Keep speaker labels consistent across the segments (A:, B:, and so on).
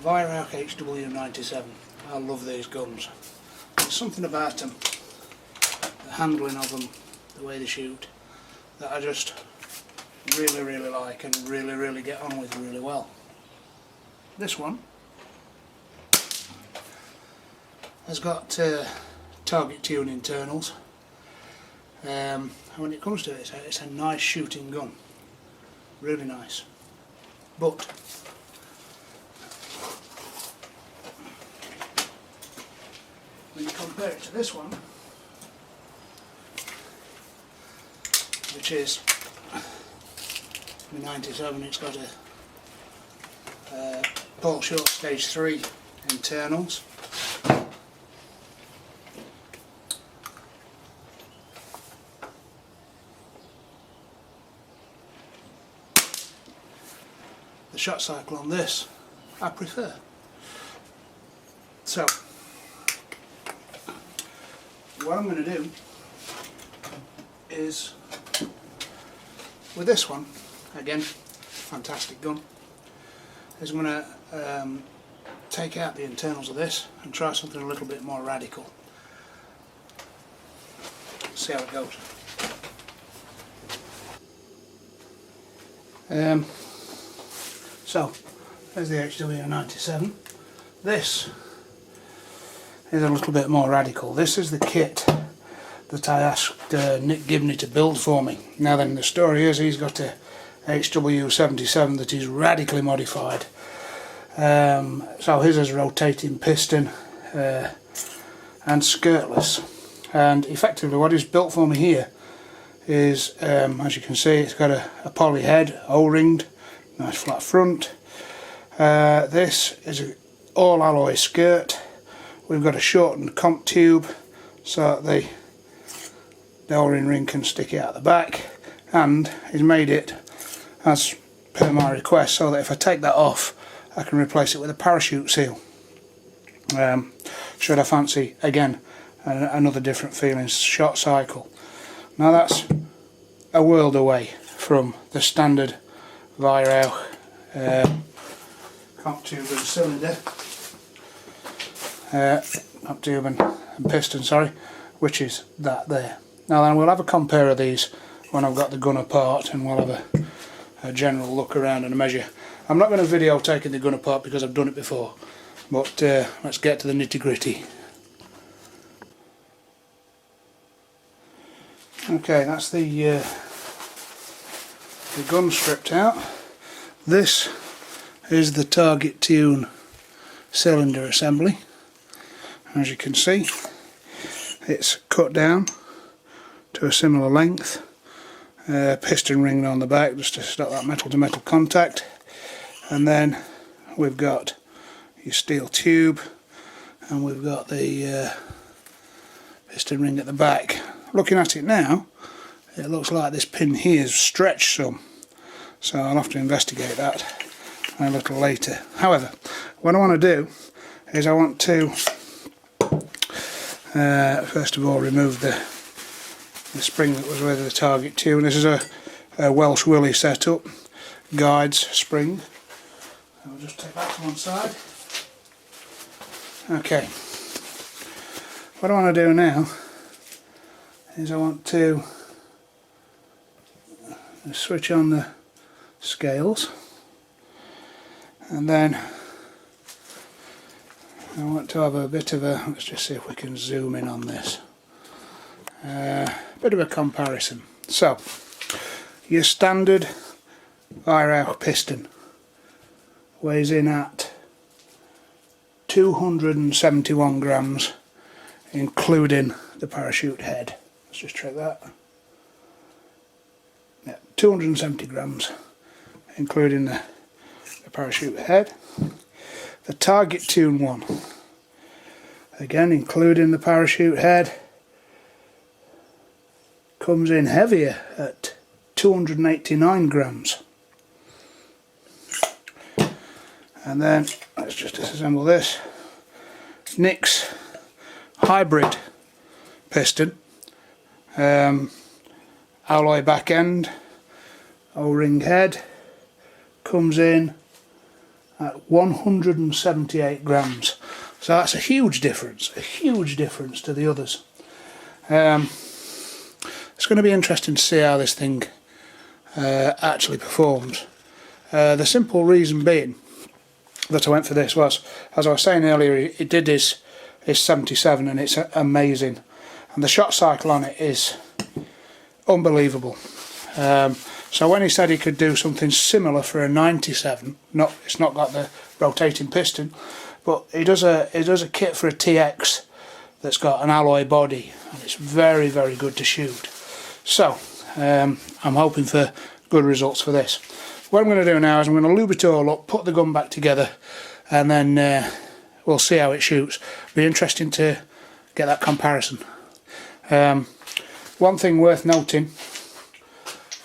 A: Weihrauch HW97. I love these guns. There's something about them, the handling of them, the way they shoot, that I just really like and really get on with really well. This one has got target tune internals, and when it comes to it, it's a nice shooting gun, really nice. But when you compare it to this one, which is the 97, it's got a Paul Short Stage 3 internals. The shot cycle on this I prefer. So what I'm going to do is, with this one, again, fantastic gun, is I'm going to take out the internals of this and try something a little bit more radical. See how it goes. So, there's the HW97. This is a little bit more radical. This is the kit that I asked Nick Gibney to build for me. Now then, the story is he's got a HW97 that is radically modified. So his has rotating piston and skirtless. And effectively what he's built for me here is, as you can see, it's got a poly head, O-ringed, nice flat front. This is an all alloy skirt. We've got a shortened comp tube so that the O-ring ring can stick out the back, and he's made it as per my request so that if I take that off I can replace it with a parachute seal. Should I fancy, again, another different feeling shot cycle. Now that's a world away from the standard Weihrauch comp tube and cylinder, comp tube and piston, sorry, which is that there. Now then, we'll have a compare of these when I've got the gun apart, and we'll have a general look around and a measure. I'm not going to video taking the gun apart because I've done it before, but let's get to the nitty gritty. Okay, that's the gun stripped out. This is the target tune cylinder assembly. As you can see, it's cut down to a similar length, piston ring on the back just to stop that metal to metal contact, and then we've got your steel tube, and we've got the piston ring at the back. Looking at it now, it looks like this pin here is stretched some, so I'll have to investigate that a little later. However, what I want to do is I want to first of all remove the spring that was with the target tune. This is a Welsh Willy setup, guides spring. I'll just take that to one side. Okay, what I want to do now is I want to switch on the scales, and then I want to have a bit of a, let's just see if we can zoom in on this, bit of a comparison. So your standard Weihrauch piston weighs in at 271 grams including the parachute head. Let's just check that. Yeah, 270 grams including the parachute head. The target tune one, again including the parachute head, comes in heavier at 289 grams. And then let's just disassemble this. Nick's Hybrid piston, alloy back end, O-ring head, comes in at 178 grams. So that's a huge difference to the others. It's going to be interesting to see how this thing actually performs. The simple reason being that I went for this was, as I was saying earlier, it did his 77 and it's amazing, and the shot cycle on it is unbelievable. So when he said he could do something similar for a 97, it's not got the rotating piston, but he does a kit for a TX that's got an alloy body, and it's very, very good to shoot. So I'm hoping for good results for this. What I'm going to do now is I'm going to lube it all up, put the gun back together, and then we'll see how it shoots. Be interesting to get that comparison. One thing worth noting,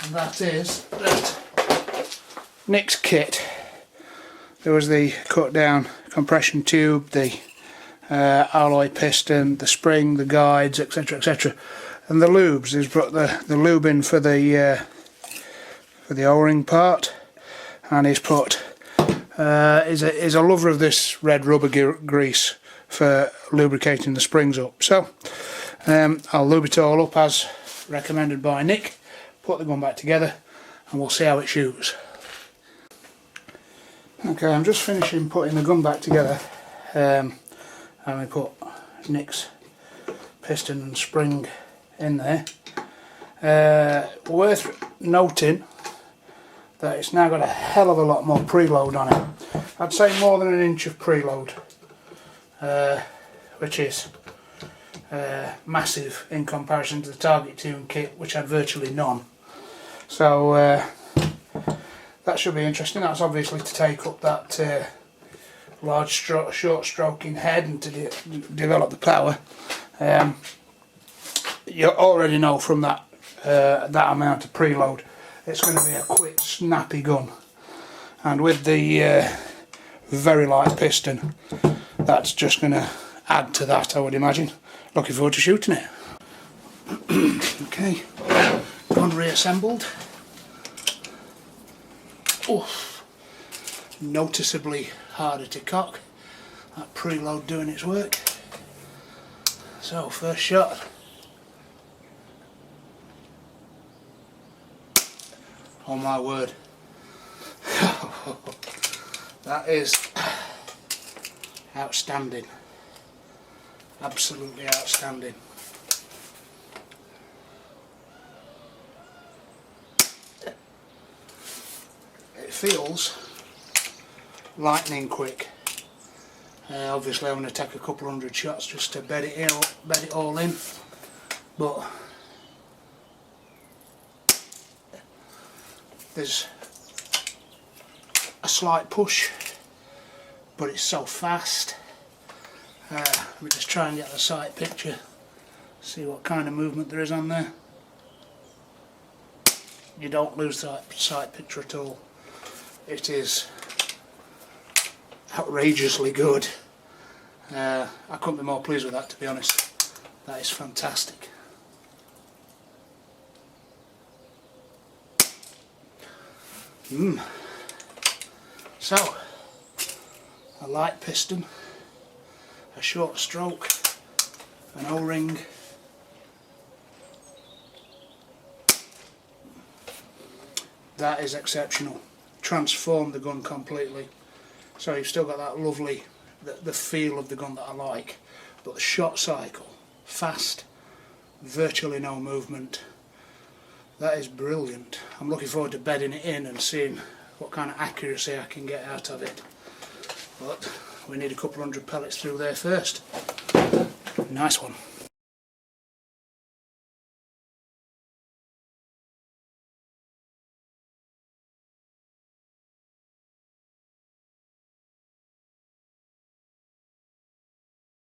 A: and that is that Nick's kit, there was the cut down compression tube, the alloy piston, the spring, the guides, etc, etc, and the lubes. He's put the lube in for the O-ring part, and he's put is a lover of this red rubber grease for lubricating the springs up. So I'll lube it all up as recommended by Nick, put the gun back together, and we'll see how it shoots. Okay, I'm just finishing putting the gun back together, and I put Nick's piston and spring in there. Worth noting that it's now got a hell of a lot more preload on it. I'd say more than 1 inch of preload, which is massive in comparison to the Target Tune kit, which had virtually none. So that should be interesting. That's obviously to take up that large short stroking head and to develop the power. You already know from that amount of preload it's going to be a quick, snappy gun, and with the very light piston, that's just going to add to that, I would imagine. Looking forward to shooting it. Okay, gun reassembled. Oof, noticeably harder to cock. That preload doing its work. So first shot. Oh my word. That is outstanding. Absolutely outstanding. It feels lightning quick. Obviously I'm going to take a couple 100 shots just to bed it all in, but there's a slight push, but it's so fast. Let me just try and get the sight picture, see what kind of movement there is on there. You don't lose the sight picture at all. It is outrageously good. I couldn't be more pleased with that, to be honest. That is fantastic. So, a light piston, a short stroke, an O-ring, that is exceptional. Transformed the gun completely. So you've still got that lovely, the feel of the gun that I like, but the shot cycle, fast, virtually no movement. That is brilliant. I'm looking forward to bedding it in and seeing what kind of accuracy I can get out of it. But we need a couple 100 pellets through there first. Nice one.